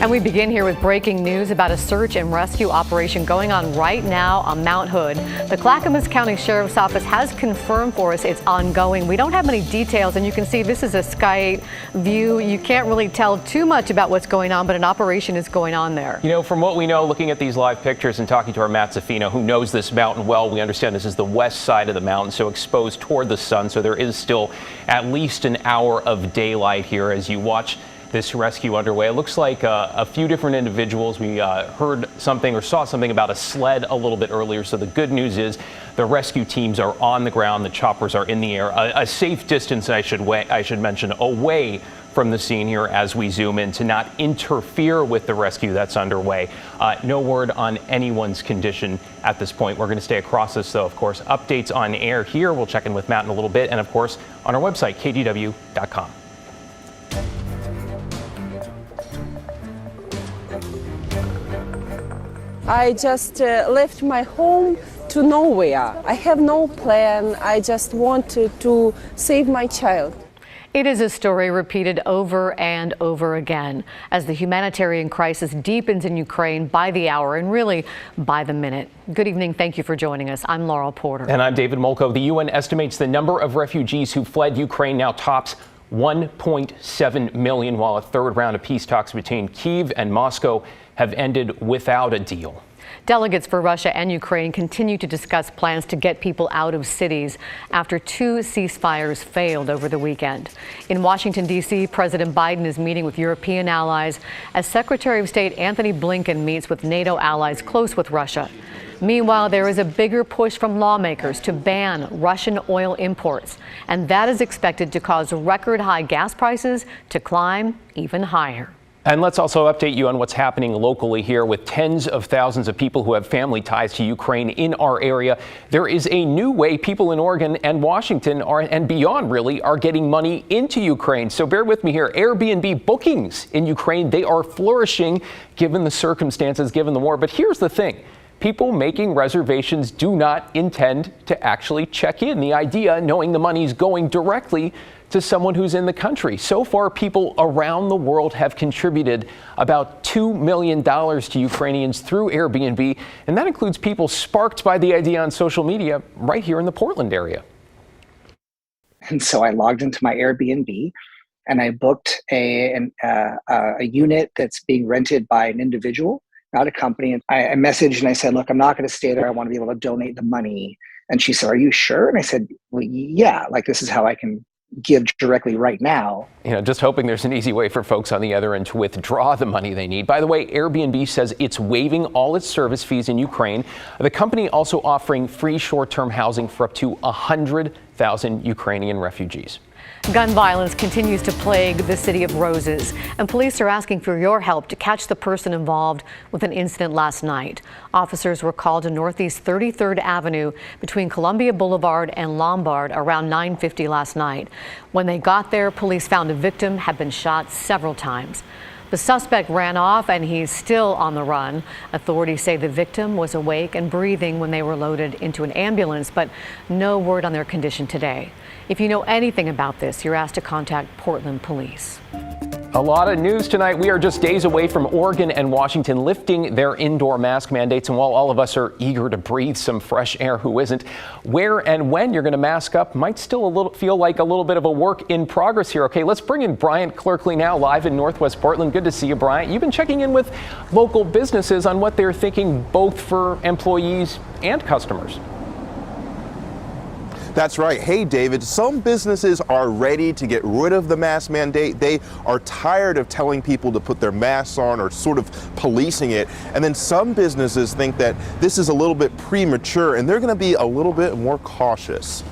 And we begin here with breaking news about a search and rescue operation going on right now on Mount Hood. The Clackamas County Sheriff's Office has confirmed for us it's ongoing. We don't have many details, and you can see this is a Sky view. You can't really tell too much about what's going on, but an operation is going on there. You know, from what we know, looking at these live pictures and talking to our Matt Zaffino, who knows this mountain well, we understand this is the west side of the mountain, so exposed toward the sun. So there is still at least an hour of daylight here as you watch this rescue underway. It looks like a few different individuals. We heard something or saw something about a sled a little bit earlier. So the good news is the rescue teams are on the ground. The choppers are in the air, a safe distance, I should mention, away from the scene here as we zoom in to not interfere with the rescue that's underway. No word on anyone's condition at this point. We're going to stay across this, though, of course. Updates on air here. We'll check in with Matt in a little bit. And, of course, on our website, KGW.com. I just left my home to nowhere. I have no plan. I just wanted to save my child. It is a story repeated over and over again as the humanitarian crisis deepens in Ukraine by the hour and really by the minute. Good evening. Thank you for joining us. I'm Laurel Porter. And I'm David Molko. The UN estimates the number of refugees who fled Ukraine now tops 1.7 million, while a third round of peace talks between Kyiv and Moscow have ended without a deal. Delegates for Russia and Ukraine continue to discuss plans to get people out of cities after two ceasefires failed over the weekend. In Washington, D.C., President Biden is meeting with European allies as Secretary of State Anthony Blinken meets with NATO allies close with Russia. Meanwhile, there is a bigger push from lawmakers to ban Russian oil imports, and that is expected to cause record high gas prices to climb even higher. And let's also update you on what's happening locally here with tens of thousands of people who have family ties to Ukraine in our area. There is a new way people in Oregon and Washington and beyond really are getting money into Ukraine. So bear with me here. Airbnb bookings in Ukraine, they are flourishing given the circumstances, given the war. But here's the thing. People making reservations do not intend to actually check in. The idea, knowing the money's going directly to someone who's in the country. So far, people around the world have contributed about $2 million to Ukrainians through Airbnb, and that includes people sparked by the idea on social media right here in the Portland area. And so I logged into my Airbnb and I booked a unit that's being rented by an individual, not a company. And I messaged and I said, look, I'm not going to stay there. I want to be able to donate the money. And she said, are you sure? And I said, well, yeah, like this is how I can give directly right now. You know, just hoping there's an easy way for folks on the other end to withdraw the money they need. By the way, Airbnb says it's waiving all its service fees in Ukraine. The company also offering free short-term housing for up to 100,000 Ukrainian refugees. Gun violence continues to plague the city of Roses, and police are asking for your help to catch the person involved with an incident last night. Officers were called to Northeast 33rd Avenue between Columbia Boulevard and Lombard around 9:50 last night. When they got there, police found a victim had been shot several times. The suspect ran off and he's still on the run. Authorities say the victim was awake and breathing when they were loaded into an ambulance, but no word on their condition today. If you know anything about this, you're asked to contact Portland Police. A lot of news tonight. We are just days away from Oregon and Washington lifting their indoor mask mandates. And while all of us are eager to breathe some fresh air, who isn't? Where and when you're going to mask up might still feel like a little bit of a work in progress here. Okay, let's bring in Bryant Clerkley now, live in Northwest Portland. Good to see you, Bryant. You've been checking in with local businesses on what they're thinking, both for employees and customers. That's right. Hey, David, some businesses are ready to get rid of the mask mandate. They are tired of telling people to put their masks on or sort of policing it. And then some businesses think that this is a little bit premature and they're going to be a little bit more cautious.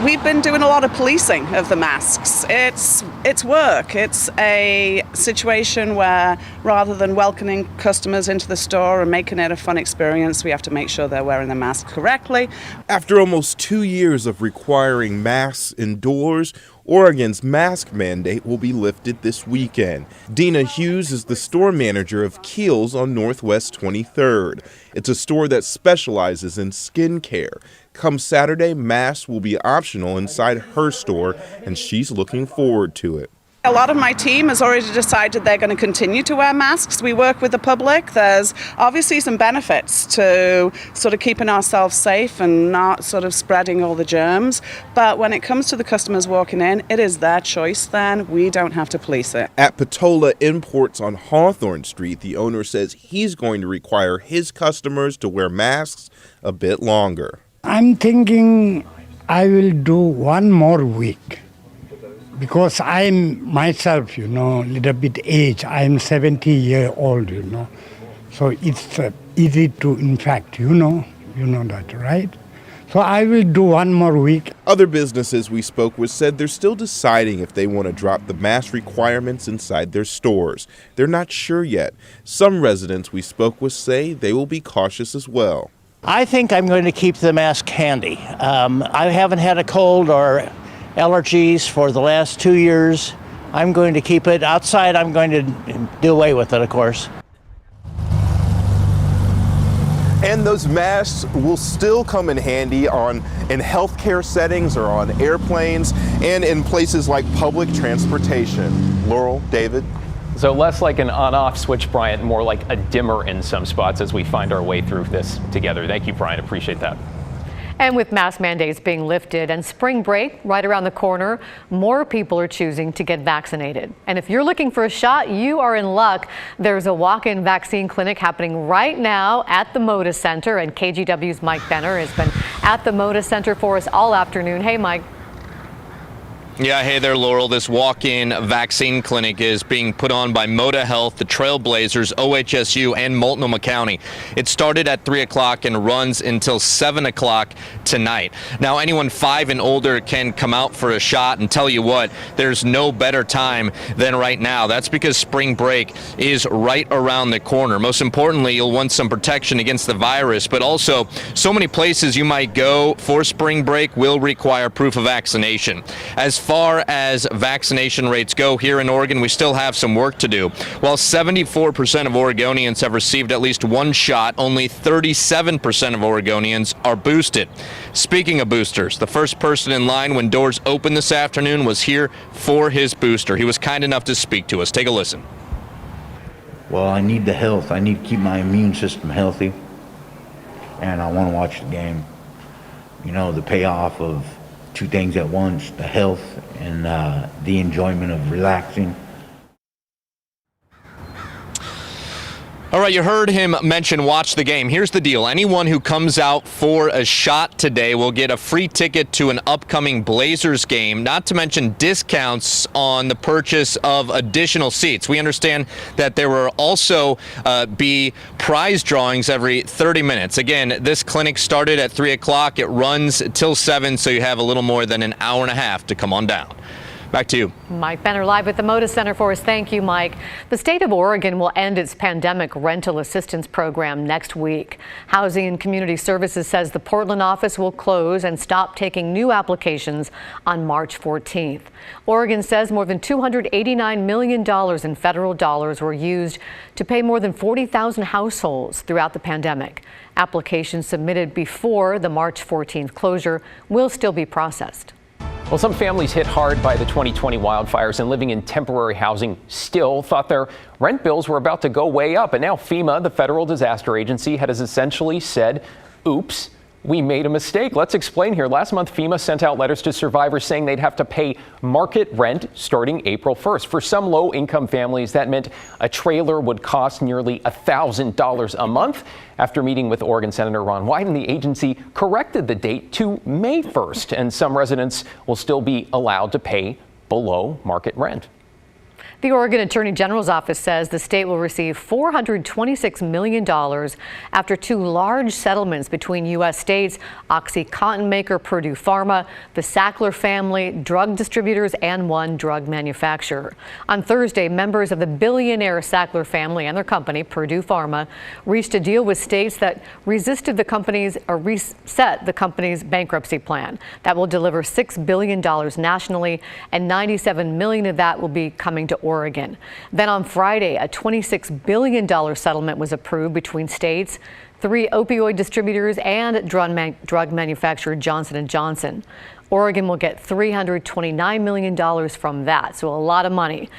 We've been doing a lot of policing of the masks. It's work. It's a situation where rather than welcoming customers into the store and making it a fun experience, we have to make sure they're wearing the mask correctly. After almost 2 years of requiring masks indoors, Oregon's mask mandate will be lifted this weekend. Dina Hughes is the store manager of Kiehl's on Northwest 23rd. It's a store that specializes in skin care. Come Saturday, masks will be optional inside her store, and she's looking forward to it. A lot of my team has already decided they're going to continue to wear masks. We work with the public. There's obviously some benefits to sort of keeping ourselves safe and not sort of spreading all the germs. But when it comes to the customers walking in, it is their choice then. We don't have to police it. At Patola Imports on Hawthorne Street, the owner says he's going to require his customers to wear masks a bit longer. I'm thinking I will do one more week. Because I'm myself, a little bit age. I'm 70-year-old, So it's easy to infect, you know that, right? So I will do one more week. Other businesses we spoke with said they're still deciding if they want to drop the mask requirements inside their stores. They're not sure yet. Some residents we spoke with say they will be cautious as well. I think I'm going to keep the mask handy. I haven't had a cold or allergies for the last 2 years. I'm going to keep it outside. I'm going to do away with it, of course. And those masks will still come in handy in healthcare settings or on airplanes and in places like public transportation. Laurel, David? So less like an on-off switch, Bryant, more like a dimmer in some spots as we find our way through this together. Thank you, Bryant. Appreciate that. And with mask mandates being lifted and spring break right around the corner, more people are choosing to get vaccinated. And if you're looking for a shot, you are in luck. There's a walk-in vaccine clinic happening right now at the Moda Center, and KGW's Mike Benner has been at the Moda Center for us all afternoon. Hey, Mike. Yeah, hey there, Laurel. This walk-in vaccine clinic is being put on by Moda Health, the Trailblazers, OHSU, and Multnomah County. It started at 3 o'clock and runs until 7 o'clock tonight. Now, anyone 5 and older can come out for a shot, and tell you what, there's no better time than right now. That's because spring break is right around the corner. Most importantly, you'll want some protection against the virus, but also so many places you might go for spring break will require proof of vaccination. As far as vaccination rates go here in Oregon, we still have some work to do. While 74% of Oregonians have received at least one shot, only 37% of Oregonians are boosted. Speaking of boosters, the first person in line when doors opened this afternoon was here for his booster. He was kind enough to speak to us. Take a listen. Well, I need the health. I need to keep my immune system healthy, and I want to watch the game. The payoff of 2 things at once, the health and the enjoyment of relaxing. All right, you heard him mention watch the game. Here's the deal. Anyone who comes out for a shot today will get a free ticket to an upcoming Blazers game, not to mention discounts on the purchase of additional seats. We understand that there will also be prize drawings every 30 minutes. Again, this clinic started at 3 o'clock. It runs till 7, so you have a little more than an hour and a half to come on down. Back to you. Mike Benner live at the Moda Center for us. Thank you, Mike. The state of Oregon will end its pandemic rental assistance program next week. Housing and Community Services says the Portland office will close and stop taking new applications on March 14th. Oregon says more than $289 million in federal dollars were used to pay more than 40,000 households throughout the pandemic. Applications submitted before the March 14th closure will still be processed. Well, some families hit hard by the 2020 wildfires and living in temporary housing still thought their rent bills were about to go way up. And now FEMA, the federal disaster agency, has essentially said, oops, we made a mistake. Let's explain here. Last month, FEMA sent out letters to survivors saying they'd have to pay market rent starting April 1st. For some low-income families, that meant a trailer would cost nearly $1,000 a month. After meeting with Oregon Senator Ron Wyden, the agency corrected the date to May 1st, and some residents will still be allowed to pay below market rent. The Oregon Attorney General's office says the state will receive $426 million after 2 large settlements between U.S. states, OxyContin maker Purdue Pharma, the Sackler family, drug distributors, and 1 drug manufacturer. On Thursday, members of the billionaire Sackler family and their company, Purdue Pharma, reached a deal with states that resisted the company's or reset the company's bankruptcy plan. That will deliver $6 billion nationally, and $97 million of that will be coming to to Oregon. Then on Friday, a $26 billion settlement was approved between states, 3 opioid distributors, and drug manufacturer Johnson & Johnson. Oregon will get $329 million from that, so a lot of money.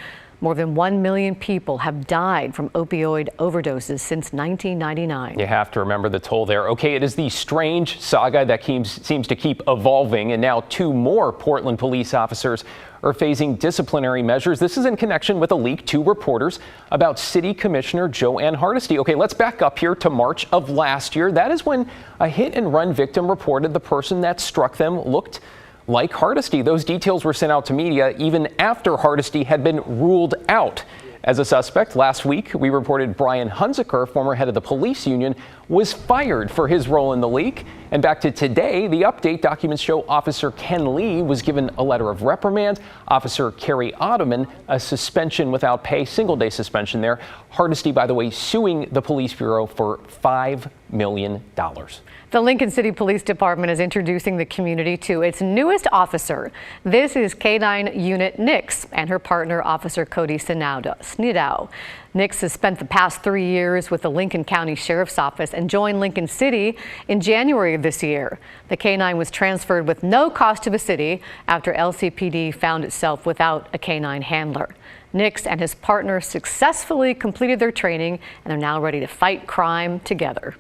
More than 1 million people have died from opioid overdoses since 1999. You have to remember the toll there. Okay, it is the strange saga that seems to keep evolving, and now 2 more Portland police officers are facing disciplinary measures. This is in connection with a leak to reporters about City Commissioner Joanne Hardesty. Okay, let's back up here to March of last year. That is when a hit-and-run victim reported the person that struck them looked like Hardesty. Those details were sent out to media even after Hardesty had been ruled out as a suspect. Last week, we reported Brian Hunziker, former head of the police union, was fired for his role in the leak. And back to today, the update documents show Officer Ken Lee was given a letter of reprimand. Officer Carrie Ottoman, a suspension without pay, single-day suspension there. Hardesty, by the way, suing the police bureau for $5 million. The Lincoln City Police Department is introducing the community to its newest officer. This is K-9 Unit Nix and her partner, Officer Cody Snidow. Nix has spent the past 3 years with the Lincoln County Sheriff's Office and joined Lincoln City in January of this year. The K-9 was transferred with no cost to the city after LCPD found itself without a K-9 handler. Nix and his partner successfully completed their training and are now ready to fight crime together.